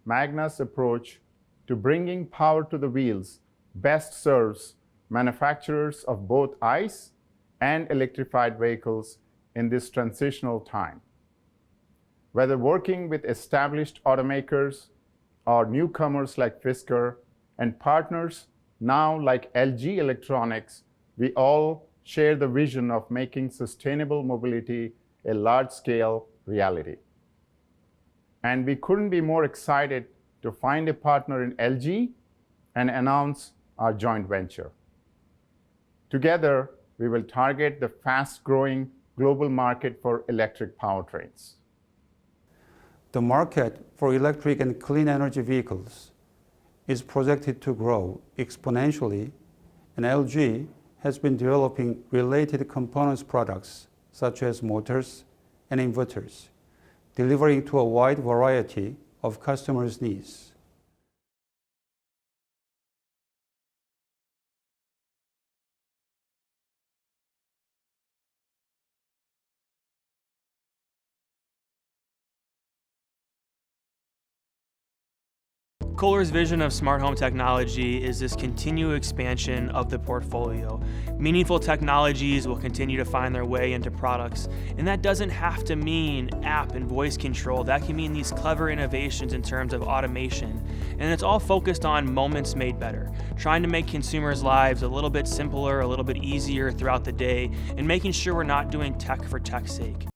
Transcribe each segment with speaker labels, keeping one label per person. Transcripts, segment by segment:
Speaker 1: Magna's approach to bringing power to the wheels best serves manufacturers of both ICE and electrified vehicles in this transitional time. Whether working with established automakers or newcomers like Fisker and partners now like LG Electronics, we all share the vision of making sustainable mobility a large-scale reality. And we couldn't be more excited to find a partner in LG and announce our joint venture. Together, we will target the fast-growing global market for electric powertrains.
Speaker 2: The market for electric and clean energy vehicles is projected to grow exponentially, and LG has been developing related components products such as motors and inverters, delivering to a wide variety of customers' needs.
Speaker 3: Kohler's vision of smart home technology is this continued expansion of the portfolio. Meaningful technologies will continue to find their way into products, and that doesn't have to mean app and voice control. That can mean these clever innovations in terms of automation, and it's all focused on moments made better, trying to make consumers' lives a little bit simpler, a little bit easier throughout the day, and making sure we're not doing tech for tech's sake.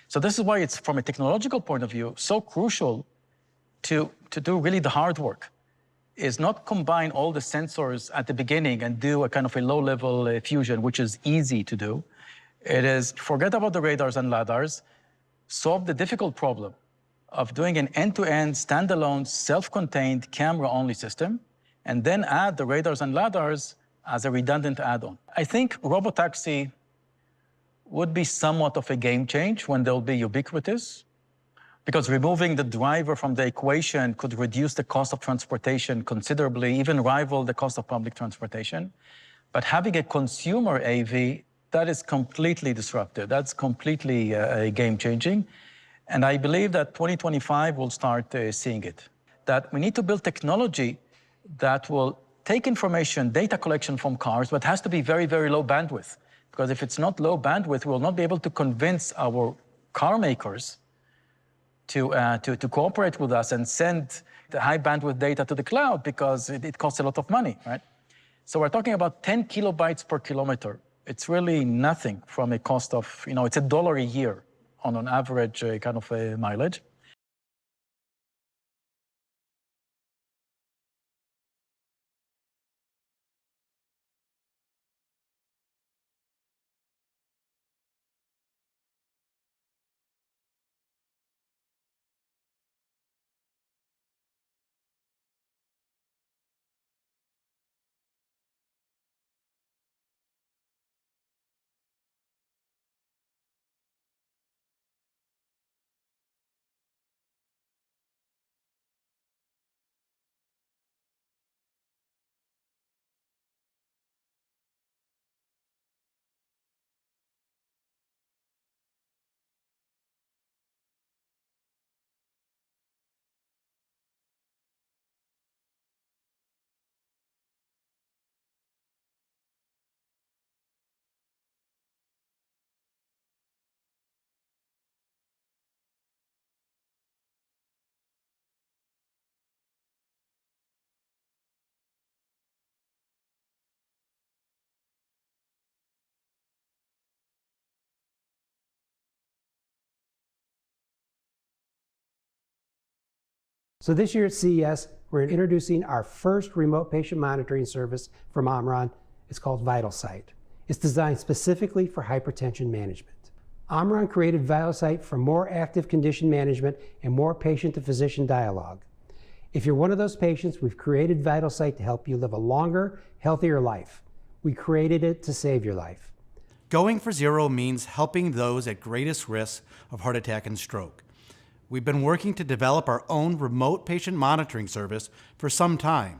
Speaker 4: So this is why it's, from a technological point of view, so crucial to do really the hard work, is not combine all the sensors at the beginning and do a kind of a low-level fusion, which is easy to do. It is forget about the radars and lidars, solve the difficult problem of doing an end-to-end, standalone, self-contained, camera-only system, and then add the radars and lidars as a redundant add-on. I think robotaxi would be somewhat of a game change when they'll be ubiquitous, because removing the driver from the equation could reduce the cost of transportation considerably, even rival the cost of public transportation. But having a consumer AV, that is completely disruptive. That's completely game-changing. And I believe that 2025 will start seeing it. That we need to build technology that will take information, data collection from cars, but has to be very, very low bandwidth. Because if it's not low bandwidth, we will not be able to convince our car makers to cooperate with us and send the high bandwidth data to the cloud, because it costs a lot of money, right? So we're talking about 10 kilobytes per kilometer. It's really nothing from a cost of, it's $1 a year on an average kind of a mileage.
Speaker 5: So this year at CES, we're introducing our first remote patient monitoring service from Omron. It's called VitalSight. It's designed specifically for hypertension management. Omron created VitalSight for more active condition management and more patient-to-physician dialogue. If you're one of those patients, we've created VitalSight to help you live a longer, healthier life. We created it to save your life.
Speaker 6: Going for zero means helping those at greatest risk of heart attack and stroke. We've been working to develop our own remote patient monitoring service for some time,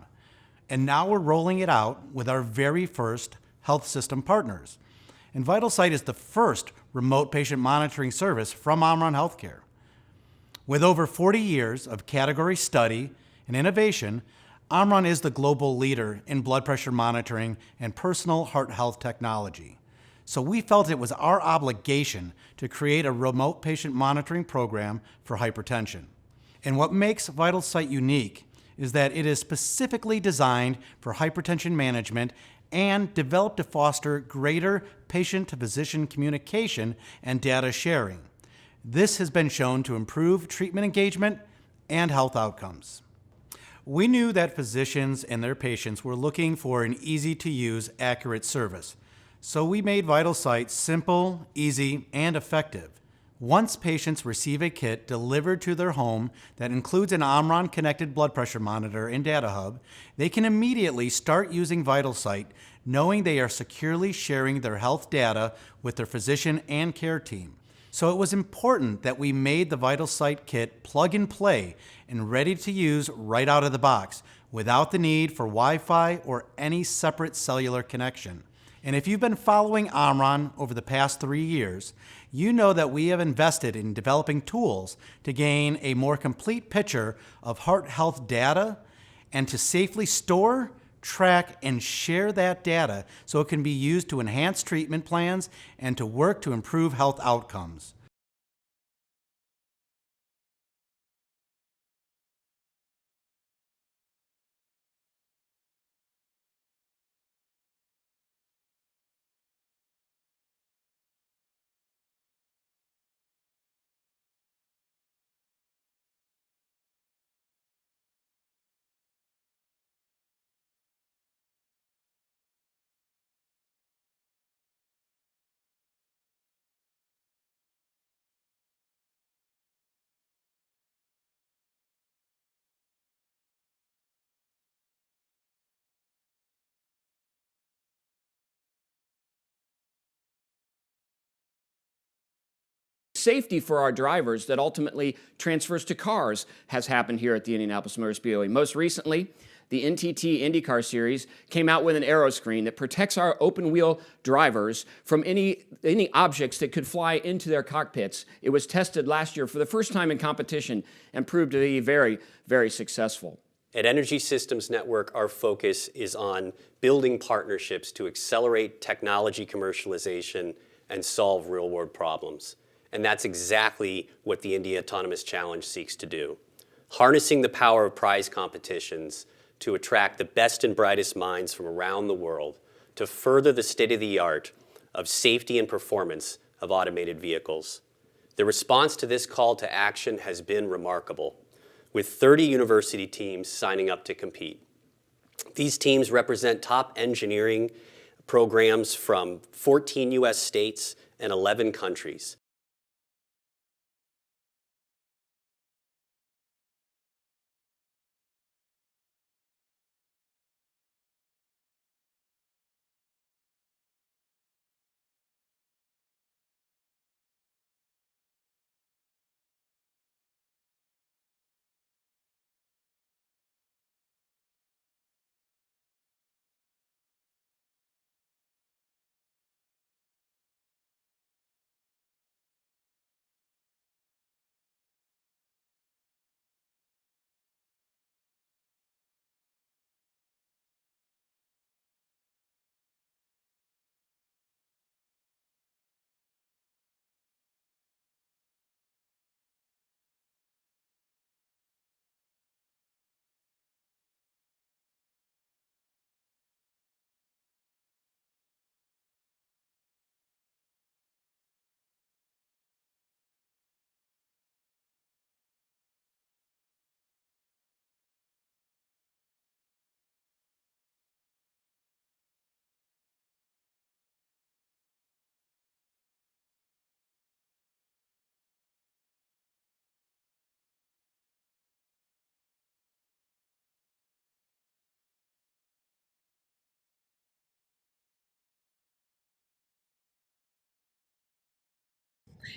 Speaker 6: and now we're rolling it out with our very first health system partners. And VitalSight is the first remote patient monitoring service from Omron Healthcare. With over 40 years of category study and innovation, Omron is the global leader in blood pressure monitoring and personal heart health technology. So we felt it was our obligation to create a remote patient monitoring program for hypertension. And what makes VitalSight unique is that it is specifically designed for hypertension management and developed to foster greater patient-to-physician communication and data sharing. This has been shown to improve treatment engagement and health outcomes. We knew that physicians and their patients were looking for an easy-to-use, accurate service. So we made VitalSight simple, easy, and effective. Once patients receive a kit delivered to their home that includes an Omron-connected blood pressure monitor and data hub, they can immediately start using VitalSight, knowing they are securely sharing their health data with their physician and care team. So it was important that we made the VitalSight kit plug and play and ready to use right out of the box, without the need for Wi-Fi or any separate cellular connection. And if you've been following Omron over the past 3 years, you know that we have invested in developing tools to gain a more complete picture of heart health data and to safely store, track, and share that data so it can be used to enhance treatment plans and to work to improve health outcomes.
Speaker 7: Safety for our drivers that ultimately transfers to cars has happened here at the Indianapolis Motor Speedway. Most recently, the NTT IndyCar Series came out with an aero screen that protects our open-wheel drivers from any objects that could fly into their cockpits. It was tested last year for the first time in competition and proved to be very, very successful.
Speaker 8: At Energy Systems Network, our focus is on building partnerships to accelerate technology commercialization and solve real-world problems. And that's exactly what the India Autonomous Challenge seeks to do. Harnessing the power of prize competitions to attract the best and brightest minds from around the world to further the state-of-the-art of safety and performance of automated vehicles. The response to this call to action has been remarkable, with 30 university teams signing up to compete. These teams represent top engineering programs from 14 US states and 11 countries.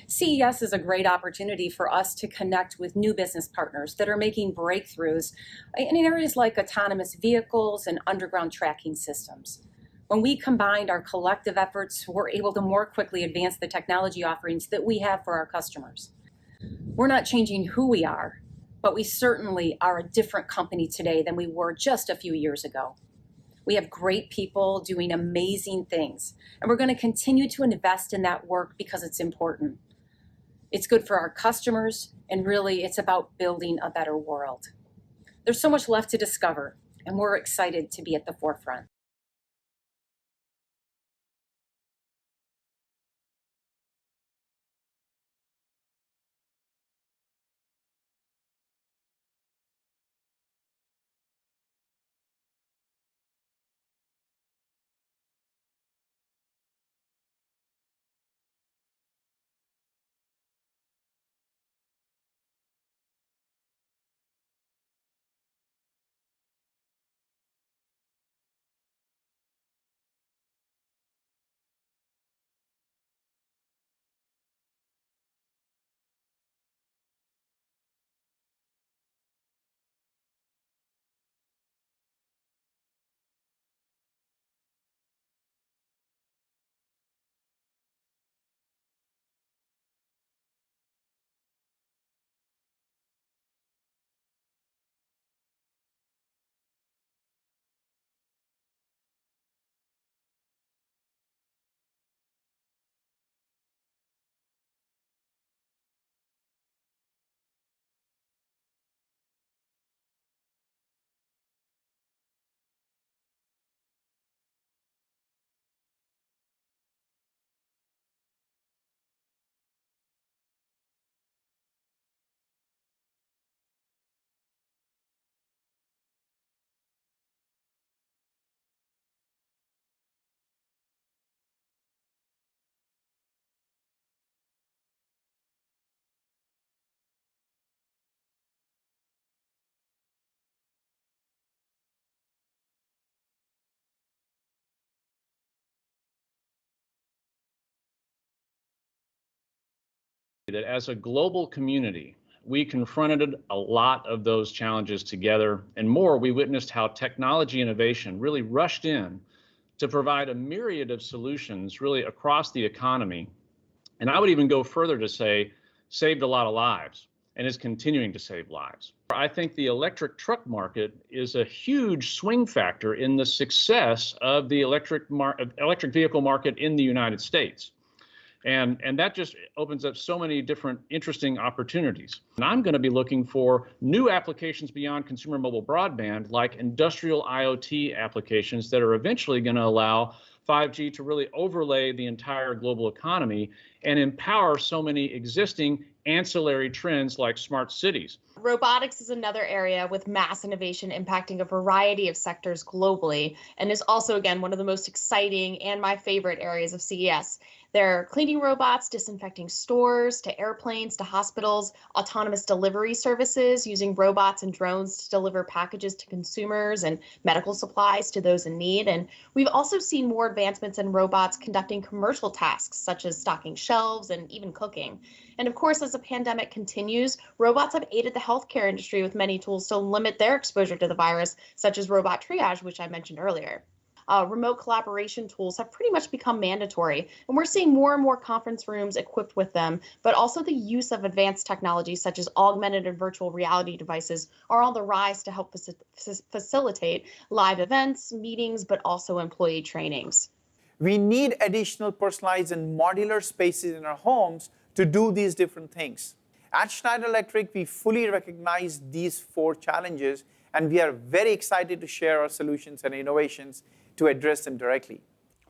Speaker 9: CES is a great opportunity for us to connect with new business partners that are making breakthroughs in areas like autonomous vehicles and underground tracking systems. When we combined our collective efforts, we're able to more quickly advance the technology offerings that we have for our customers. We're not changing who we are, but we certainly are a different company today than we were just a few years ago. We have great people doing amazing things, and we're going to continue to invest in that work because it's important. It's good for our customers, and really it's about building a better world. There's so much left to discover, and we're excited to be at the forefront.
Speaker 10: That as a global community, we confronted a lot of those challenges together, and more, we witnessed how technology innovation really rushed in to provide a myriad of solutions really across the economy. And I would even go further to say, saved a lot of lives and is continuing to save lives. I think the electric truck market is a huge swing factor in the success of the electric vehicle market in the United States. And that just opens up so many different interesting opportunities. And I'm going to be looking for new applications beyond consumer mobile broadband, like industrial IoT applications that are eventually going to allow 5G to really overlay the entire global economy and empower so many existing ancillary trends like smart cities.
Speaker 11: Robotics is another area with mass innovation impacting a variety of sectors globally, and is also, again, one of the most exciting and my favorite areas of CES. There are cleaning robots disinfecting stores, to airplanes, to hospitals, autonomous delivery services using robots and drones to deliver packages to consumers and medical supplies to those in need. And we've also seen more advancements in robots conducting commercial tasks such as stocking shelves and even cooking. And of course, as the pandemic continues, robots have aided the healthcare industry with many tools to limit their exposure to the virus, such as robot triage, which I mentioned earlier. Remote collaboration tools have pretty much become mandatory, and we're seeing more and more conference rooms equipped with them, but also the use of advanced technologies such as augmented and virtual reality devices are on the rise to help facilitate live events, meetings, but also employee trainings.
Speaker 12: We need additional personalized and modular spaces in our homes to do these different things. At Schneider Electric, we fully recognize these 4 challenges, and we are very excited to share our solutions and innovations to address them directly.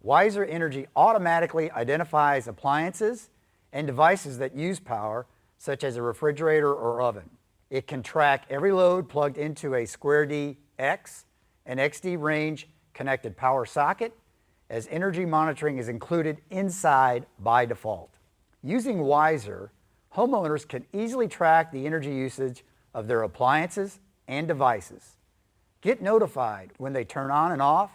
Speaker 13: Wiser Energy automatically identifies appliances and devices that use power, such as a refrigerator or oven. It can track every load plugged into a Square D X and XD range connected power socket, as energy monitoring is included inside by default. Using Wiser, homeowners can easily track the energy usage of their appliances and devices, get notified when they turn on and off,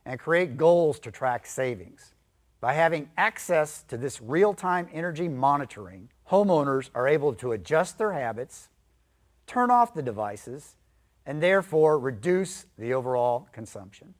Speaker 13: and create goals to track savings. By having access to this real-time energy monitoring, homeowners are able to adjust their habits, turn off the devices, and therefore reduce the overall consumption.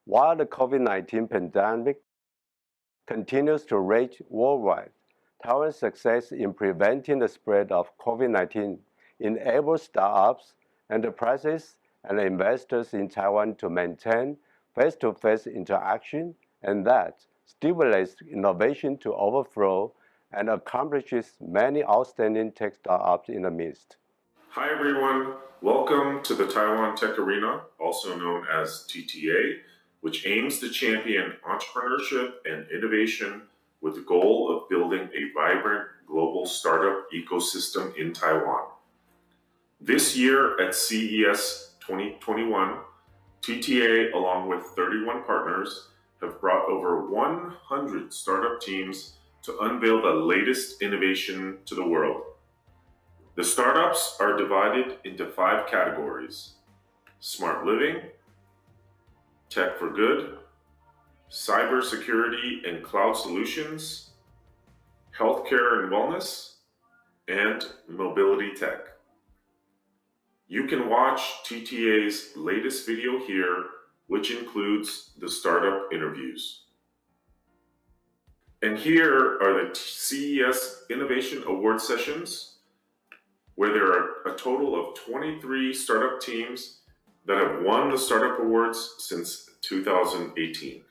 Speaker 14: While the COVID-19 pandemic continues to rage worldwide, Taiwan's success in preventing the spread of COVID-19 enables startups, enterprises, and investors in Taiwan to maintain face-to-face interaction, and that stimulates innovation to overflow and accomplishes many outstanding tech startups in the midst.
Speaker 15: Hi everyone, welcome to the Taiwan Tech Arena, also known as TTA, which aims to champion entrepreneurship and innovation with the goal of building a vibrant global startup ecosystem in Taiwan. This year at CES 2021, TTA, along with 31 partners, have brought over 100 startup teams to unveil the latest innovation to the world. The startups are divided into 5 categories: smart living, tech for good, cybersecurity and cloud solutions, healthcare and wellness, and mobility tech. You can watch TTA's latest video here, which includes the startup interviews. And here are the CES Innovation Award sessions, where there are a total of 23 startup teams that have won the startup awards since 2018.